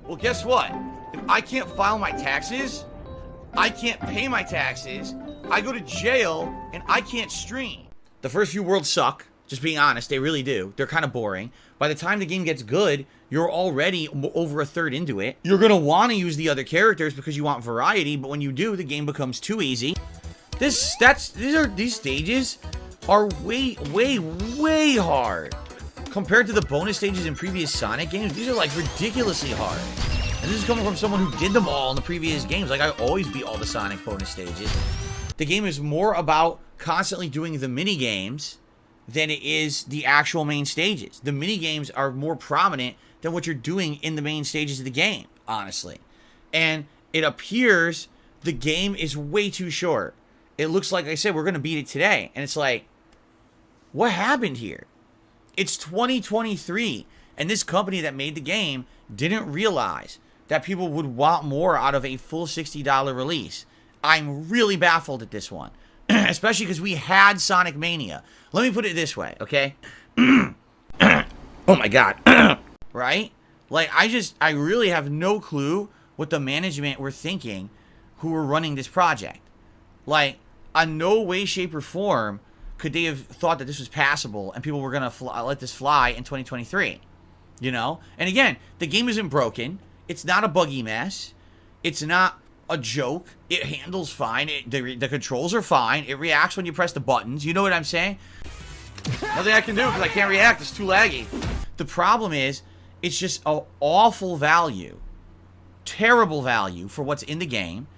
Well, guess what? If I can't file my taxes, I can't pay my taxes, I go to jail, and I can't stream. The first few worlds suck, just being honest, they really do. They're kind of boring. By the time the game gets good, you're already over a third into it. You're going to want to use the other characters because you want variety, but when you do, the game becomes too easy. These stages are way hard. Compared to the bonus stages in previous Sonic games, these are like ridiculously hard. And this is coming from someone who did them all in the previous games. Like, I always beat all the Sonic bonus stages. The game is more about constantly doing the mini games than it is the actual main stages. The mini games are more prominent than what you're doing in the main stages of the game, honestly. And it appears the game is way too short. It looks like I said, we're going to beat it today. And it's like, what happened here? It's 2023, and this company that made the game didn't realize that people would want more out of a full $60 release. I'm really baffled at this one, especially because we had Sonic Mania. Let me put it this way, okay? Oh my God. Right? Like, I really have no clue what the management were thinking who were running this project. Like, on no way, shape, or form could they have thought that this was passable and people were going to let this fly in 2023, you know? And again, the game isn't broken. It's not a buggy mess. It's not a joke. It handles fine. The controls are fine. It reacts when you press the buttons. You know what I'm saying? Nothing I can do because I can't react. It's too laggy. The problem is, it's just an awful value. Terrible value for what's in the game.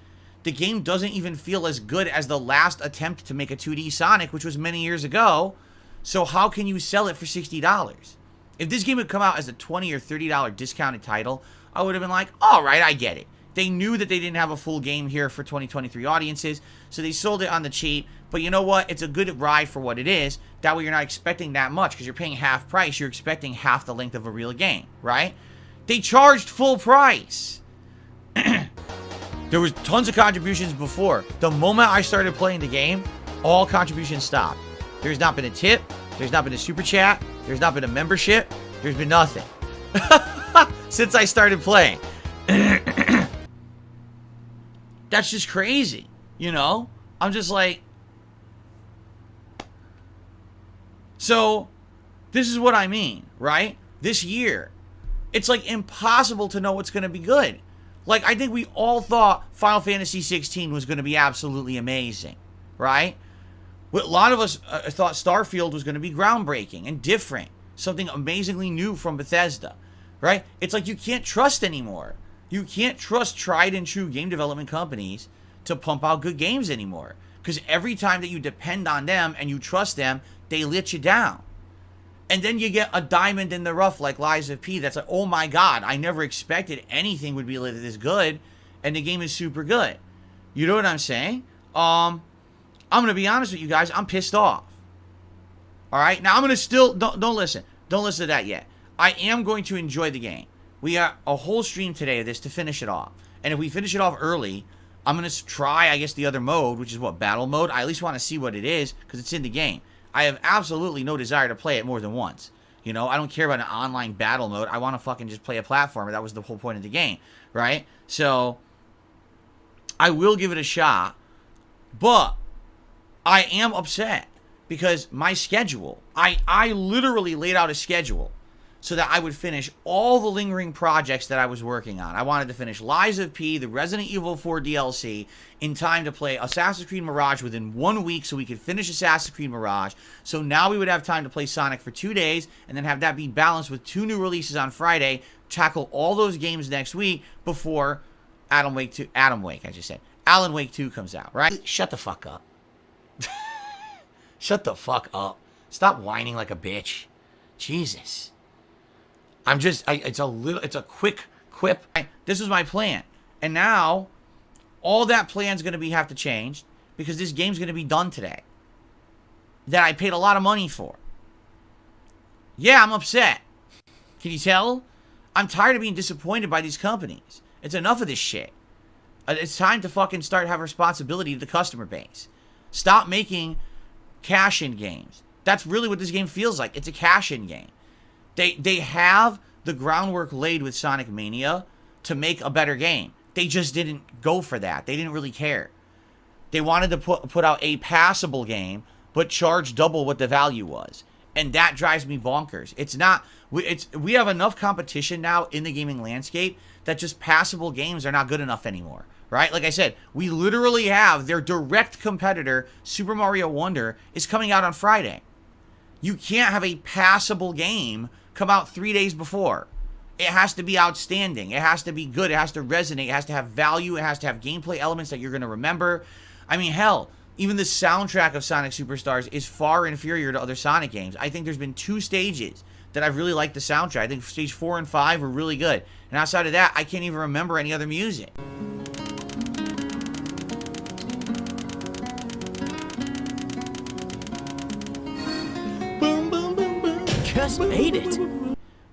The game doesn't even feel as good as the last attempt to make a 2D Sonic, which was many years ago. So how can you sell it for $60? If this game had come out as a $20 or $30 discounted title, I would have been like, all right, I get it. They knew that they didn't have a full game here for 2023 audiences, so they sold it on the cheap. But you know what? It's a good ride for what it is. That way you're not expecting that much because you're paying half price. You're expecting half the length of a real game, right? They charged full price. There was tons of contributions before. The moment I started playing the game, all contributions stopped. There's not been a tip. There's not been a super chat. There's not been a membership. There's been nothing. Since I started playing. That's just crazy, you know? I'm just like... So, this is what I mean, right? This year, it's like impossible to know what's going to be good. Like, I think we all thought Final Fantasy 16 was going to be absolutely amazing, right? A lot of us thought Starfield was going to be groundbreaking and different. Something amazingly new from Bethesda, right? It's like you can't trust anymore. You can't trust tried and true game development companies to pump out good games anymore. Because every time that you depend on them and you trust them, they let you down. And then you get a diamond in the rough like Lies of P that's like, oh my God, I never expected anything would be this good. And the game is super good. You know what I'm saying? I'm going to be honest with you guys. I'm pissed off. All right? Now, I'm going to still... Don't listen. Don't listen to that yet. I am going to enjoy the game. We got a whole stream today of this to finish it off. And if we finish it off early, I'm going to try, I guess, the other mode, which is what? Battle mode? I at least want to see what it is because it's in the game. I have absolutely no desire to play it more than once. You know, I don't care about an online battle mode. I want to fucking just play a platformer. That was the whole point of the game, right? So, I will give it a shot, but I am upset because my schedule, I literally laid out a schedule so that I would finish all the lingering projects that I was working on. I wanted to finish Lies of P, the Resident Evil 4 DLC, in time to play Assassin's Creed Mirage within 1 week so we could finish Assassin's Creed Mirage. So now we would have time to play Sonic for 2 days and then have that be balanced with 2 new releases on Friday, tackle all those games next week before Alan Wake 2 comes out, right? Shut the fuck up. Shut the fuck up. Stop whining like a bitch. Jesus. It's a quick quip. This was my plan. And now, all that plan's going to have to change because this game's going to be done today. That I paid a lot of money for. Yeah, I'm upset. Can you tell? I'm tired of being disappointed by these companies. It's enough of this shit. It's time to fucking start having responsibility to the customer base. Stop making cash-in games. That's really what this game feels like. It's a cash-in game. They have the groundwork laid with Sonic Mania to make a better game. They just didn't go for that. They didn't really care. They wanted to put out a passable game, but charge double what the value was. And that drives me bonkers. It's not, we have enough competition now in the gaming landscape that just passable games are not good enough anymore, right? Like I said, we literally have their direct competitor, Super Mario Wonder, is coming out on Friday. You can't have a passable game come out 3 days before. It has to be outstanding. It has to be good. It has to resonate. It has to have value. It has to have gameplay elements that you're going to remember. I mean, hell, even the soundtrack of Sonic Superstars is far inferior to other Sonic games. I think there's been 2 stages that I've really liked the soundtrack. I think stage 4 and 5 were really good. And outside of that, I can't even remember any other music. Boom, boom, boom, boom. Just made it.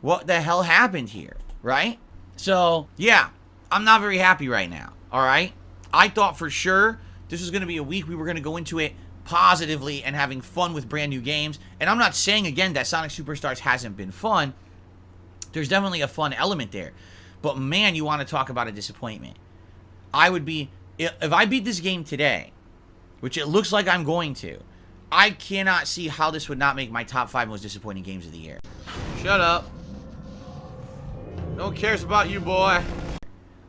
What the hell happened here, right? So, yeah, I'm not very happy right now, all right? I thought for sure this was going to be a week we were going to go into it positively and having fun with brand new games. And I'm not saying, again, that Sonic Superstars hasn't been fun. There's definitely a fun element there. But, man, you want to talk about a disappointment. I would be, if I beat this game today, which it looks like I'm going to, I cannot see how this would not make my top 5 most disappointing games of the year. Shut up. No one cares about you, boy.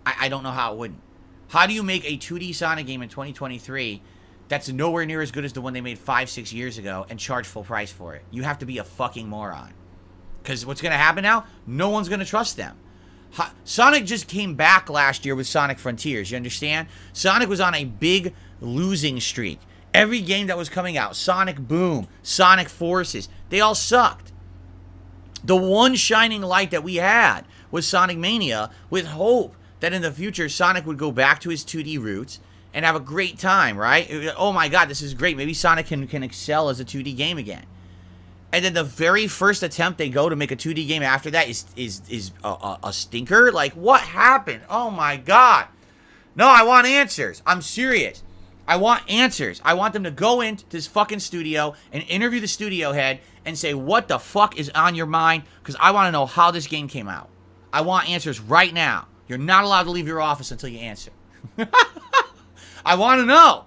I don't know how it wouldn't. How do you make a 2D Sonic game in 2023 that's nowhere near as good as the one they made 5-6 years ago and charge full price for it? You have to be a fucking moron. Because what's going to happen now? No one's going to trust them. Sonic just came back last year with Sonic Frontiers, you understand? Sonic was on a big losing streak. Every game that was coming out, Sonic Boom, Sonic Forces, they all sucked. The one shining light that we had was Sonic Mania, with hope that in the future Sonic would go back to his 2D roots and have a great time, right? Oh my god, this is great. Maybe Sonic can excel as a 2D game again. And then the very first attempt they go to make a 2D game after that is a stinker? Like, what happened? Oh my god. No, I want answers. I'm serious. I want answers. I want them to go into this fucking studio and interview the studio head and say, what the fuck is on your mind? Because I want to know how this game came out. I want answers right now. You're not allowed to leave your office until you answer. I want to know.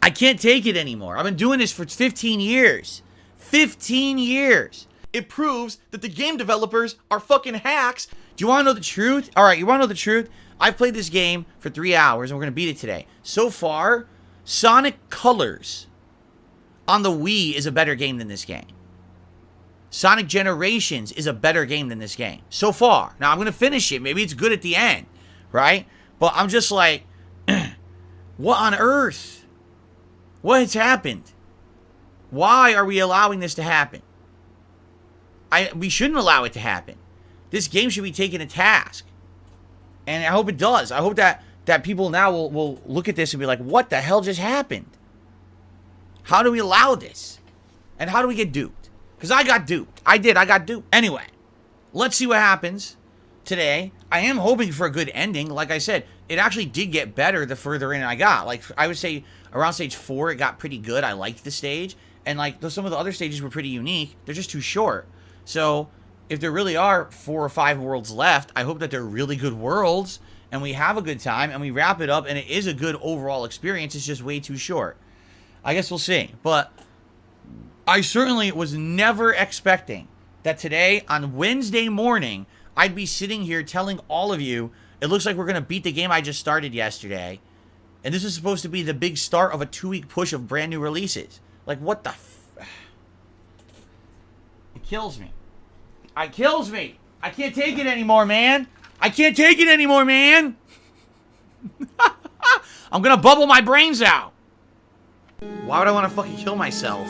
I can't take it anymore. I've been doing this for 15 years. 15 years. It proves that the game developers are fucking hacks. Do you want to know the truth? All right, you want to know the truth? I've played this game for 3 hours, and we're going to beat it today. So far, Sonic Colors on the Wii is a better game than this game. Sonic Generations is a better game than this game. So far. Now, I'm going to finish it. Maybe it's good at the end, right? But I'm just like, what on earth? What has happened? Why are we allowing this to happen? We shouldn't allow it to happen. This game should be taken to task. And I hope it does. I hope that people now will look at this and be like, what the hell just happened? How do we allow this? And how do we get duped? Because I got duped. I got duped. Anyway, let's see what happens today. I am hoping for a good ending. Like I said, it actually did get better the further in I got. Like, I would say around stage 4, it got pretty good. I liked the stage. And, like, some of the other stages were pretty unique. They're just too short. So, if there really are 4 or 5 worlds left, I hope that they're really good worlds, and we have a good time, and we wrap it up, and it is a good overall experience. It's just way too short. I guess we'll see. But I certainly was never expecting that today, on Wednesday morning, I'd be sitting here telling all of you, it looks like we're going to beat the game I just started yesterday, and this is supposed to be the big start of a 2-week push of brand new releases. Like, what the It kills me. It kills me. I can't take it anymore, man. I can't take it anymore, man. I'm going to bubble my brains out. Why would I want to fucking kill myself?